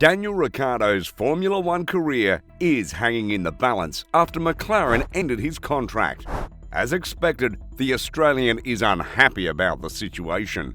Daniel Ricciardo's Formula One career is hanging in the balance after McLaren ended his contract. As expected, the Australian is unhappy about the situation.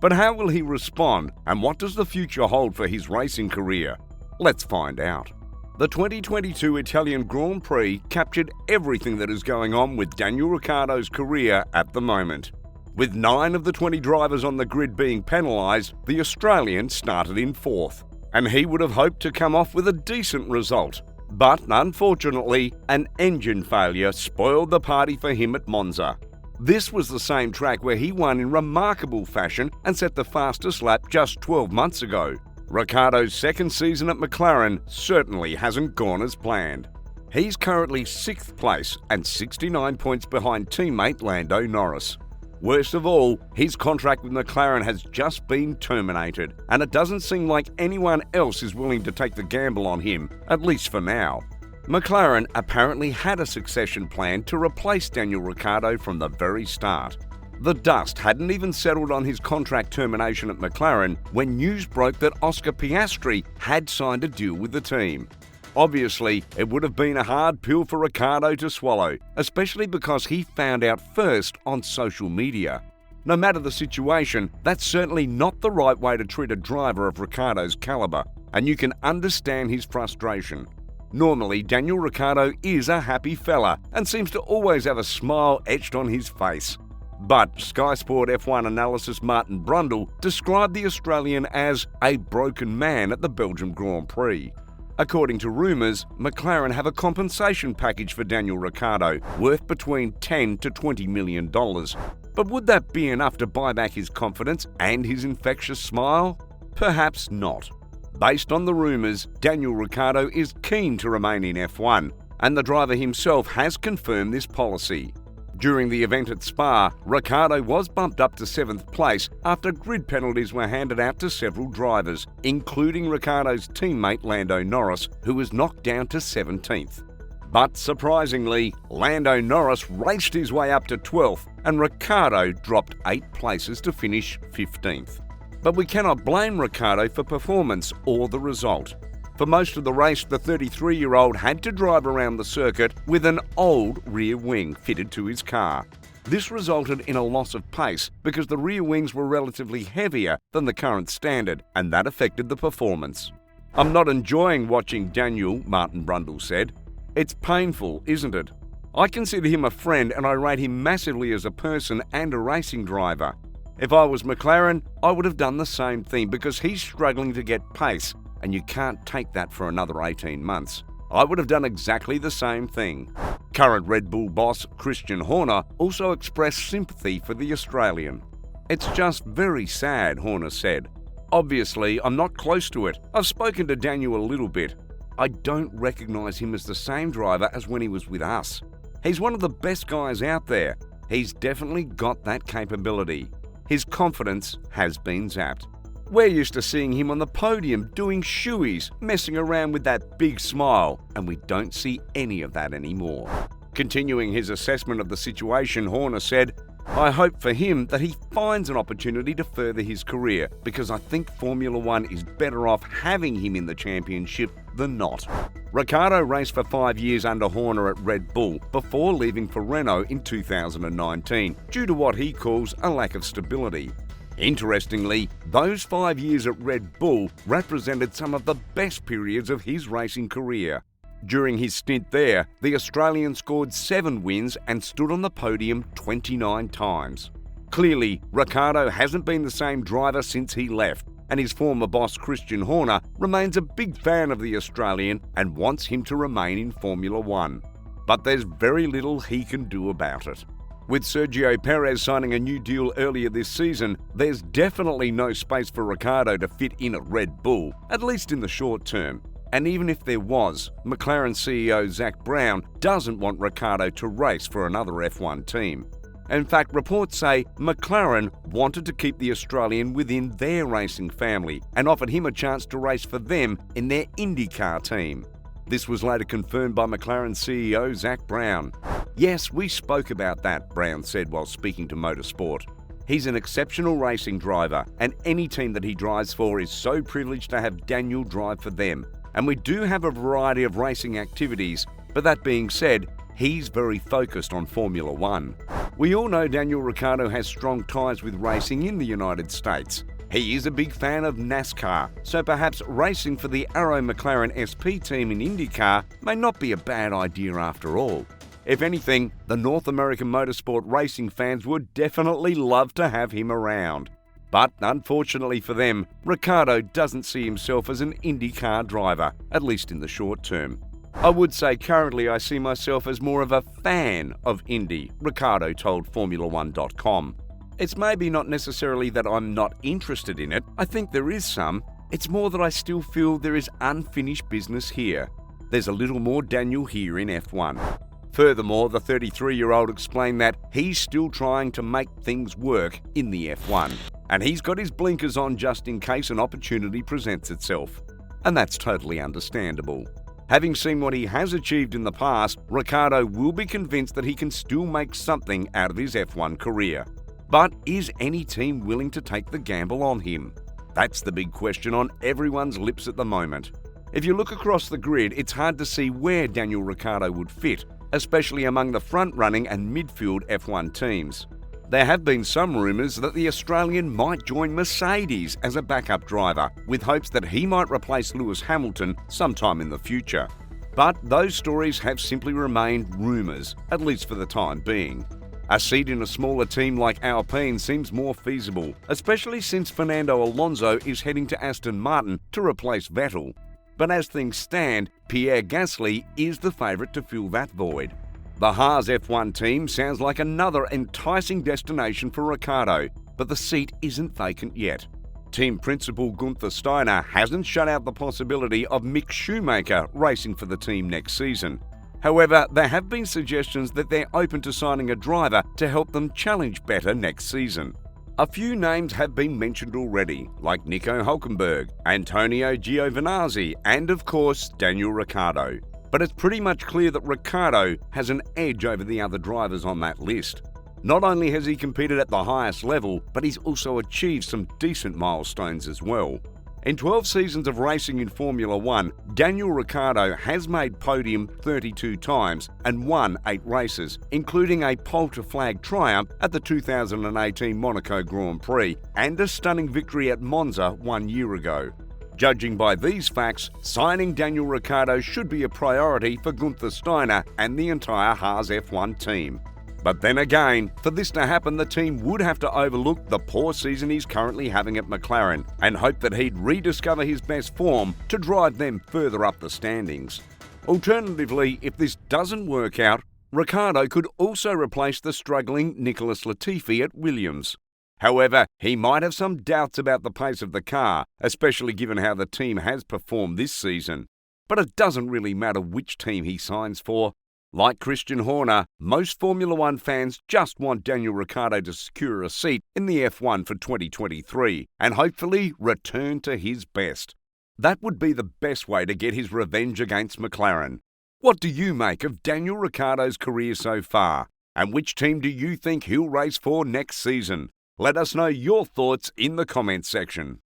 But how will he respond, and what does the future hold for his racing career? Let's find out. The 2022 Italian Grand Prix captured everything that is going on with Daniel Ricciardo's career at the moment. With 9 of the 20 drivers on the grid being penalised, the Australian started in 4th, and he would have hoped to come off with a decent result. But unfortunately, an engine failure spoiled the party for him at Monza. This was the same track where he won in remarkable fashion and set the fastest lap just 12 months ago. Ricciardo's second season at McLaren certainly hasn't gone as planned. He's currently 6th place and 69 points behind teammate Landa Norris. Worst of all, his contract with McLaren has just been terminated, and it doesn't seem like anyone else is willing to take the gamble on him, at least for now. McLaren apparently had a succession plan to replace Daniel Ricciardo from the very start. The dust hadn't even settled on his contract termination at McLaren when news broke that Oscar Piastri had signed a deal with the team. Obviously, it would have been a hard pill for Ricciardo to swallow, especially because he found out first on social media. No matter the situation, that's certainly not the right way to treat a driver of Ricciardo's caliber, and you can understand his frustration. Normally, Daniel Ricciardo is a happy fella and seems to always have a smile etched on his face. But Sky Sport F1 analyst Martin Brundle described the Australian as a broken man at the Belgium Grand Prix. According to rumours, McLaren have a compensation package for Daniel Ricciardo worth between $10 to $20 million. But would that be enough to buy back his confidence and his infectious smile? Perhaps not. Based on the rumours, Daniel Ricciardo is keen to remain in F1, and the driver himself has confirmed this policy. During the event at Spa, Ricciardo was bumped up to 7th place after grid penalties were handed out to several drivers, including Ricciardo's teammate Landa Norris, who was knocked down to 17th. But surprisingly, Landa Norris raced his way up to 12th, and Ricciardo dropped 8 places to finish 15th. But we cannot blame Ricciardo for performance or the result. For most of the race, the 33-year-old had to drive around the circuit with an old rear wing fitted to his car. This resulted in a loss of pace because the rear wings were relatively heavier than the current standard, and that affected the performance. "I'm not enjoying watching Daniel," Martin Brundle said. "It's painful, isn't it? I consider him a friend and I rate him massively as a person and a racing driver. If I was McLaren, I would have done the same thing because he's struggling to get pace, and you can't take that for another 18 months. I would have done exactly the same thing." Current Red Bull boss Christian Horner also expressed sympathy for the Australian. "It's just very sad," Horner said. "Obviously, I'm not close to it. I've spoken to Daniel a little bit. I don't recognise him as the same driver as when he was with us. He's one of the best guys out there. He's definitely got that capability. His confidence has been zapped. We're used to seeing him on the podium doing shoeies, messing around with that big smile, and we don't see any of that anymore." Continuing his assessment of the situation, Horner said, "I hope for him that he finds an opportunity to further his career, because I think Formula One is better off having him in the championship than not." Ricciardo raced for 5 years under Horner at Red Bull before leaving for Renault in 2019 due to what he calls a lack of stability. Interestingly, those 5 years at Red Bull represented some of the best periods of his racing career. During his stint there, the Australian scored 7 wins and stood on the podium 29 times. Clearly, Ricciardo hasn't been the same driver since he left, and his former boss Christian Horner remains a big fan of the Australian and wants him to remain in Formula One. But there's very little he can do about it. With Sergio Perez signing a new deal earlier this season, there's definitely no space for Ricciardo to fit in at Red Bull, at least in the short term. And even if there was, McLaren CEO Zak Brown doesn't want Ricciardo to race for another F1 team. In fact, reports say McLaren wanted to keep the Australian within their racing family and offered him a chance to race for them in their IndyCar team. This was later confirmed by McLaren CEO Zak Brown. "Yes, we spoke about that," Brown said while speaking to Motorsport. He's an exceptional racing driver, and any team that he drives for is so privileged to have Daniel drive for them. And we do have a variety of racing activities, but that being said, he's very focused on Formula One. We all know Daniel Ricciardo has strong ties with racing in the United States. He is a big fan of NASCAR, so perhaps racing for the Arrow McLaren SP team in IndyCar may not be a bad idea after all. If anything, the North American motorsport racing fans would definitely love to have him around. But unfortunately for them, Ricciardo doesn't see himself as an IndyCar driver, at least in the short term. I would say currently I see myself as more of a fan of Indy, Ricciardo told Formula1.com. It's maybe not necessarily that I'm not interested in it, I think there is some. It's more that I still feel there is unfinished business here. There's a little more Daniel here in F1. Furthermore, the 33-year-old explained that he's still trying to make things work in the F1, and he's got his blinkers on just in case an opportunity presents itself. And that's totally understandable. Having seen what he has achieved in the past, Ricciardo will be convinced that he can still make something out of his F1 career. But is any team willing to take the gamble on him? That's the big question on everyone's lips at the moment. If you look across the grid, it's hard to see where Daniel Ricciardo would fit, especially among the front-running and midfield F1 teams. There have been some rumours that the Australian might join Mercedes as a backup driver, with hopes that he might replace Lewis Hamilton sometime in the future. But those stories have simply remained rumours, at least for the time being. A seat in a smaller team like Alpine seems more feasible, especially since Fernando Alonso is heading to Aston Martin to replace Vettel. But as things stand, Pierre Gasly is the favourite to fill that void. The Haas F1 team sounds like another enticing destination for Ricciardo, but the seat isn't vacant yet. Team principal Gunther Steiner hasn't shut out the possibility of Mick Schumacher racing for the team next season. However, there have been suggestions that they're open to signing a driver to help them challenge better next season. A few names have been mentioned already, like Nico Hülkenberg, Antonio Giovinazzi, and of course, Daniel Ricciardo. But it's pretty much clear that Ricciardo has an edge over the other drivers on that list. Not only has he competed at the highest level, but he's also achieved some decent milestones as well. In 12 seasons of racing in Formula One, Daniel Ricciardo has made podium 32 times and won 8 races, including a pole-to-flag triumph at the 2018 Monaco Grand Prix and a stunning victory at Monza 1 year ago. Judging by these facts, signing Daniel Ricciardo should be a priority for Gunther Steiner and the entire Haas F1 team. But then again, for this to happen, the team would have to overlook the poor season he's currently having at McLaren and hope that he'd rediscover his best form to drive them further up the standings. Alternatively, if this doesn't work out, Ricciardo could also replace the struggling Nicholas Latifi at Williams. However, he might have some doubts about the pace of the car, especially given how the team has performed this season. But it doesn't really matter which team he signs for. Like Christian Horner, most Formula One fans just want Daniel Ricciardo to secure a seat in the F1 for 2023 and hopefully return to his best. That would be the best way to get his revenge against McLaren. What do you make of Daniel Ricciardo's career so far? And which team do you think he'll race for next season? Let us know your thoughts in the comments section.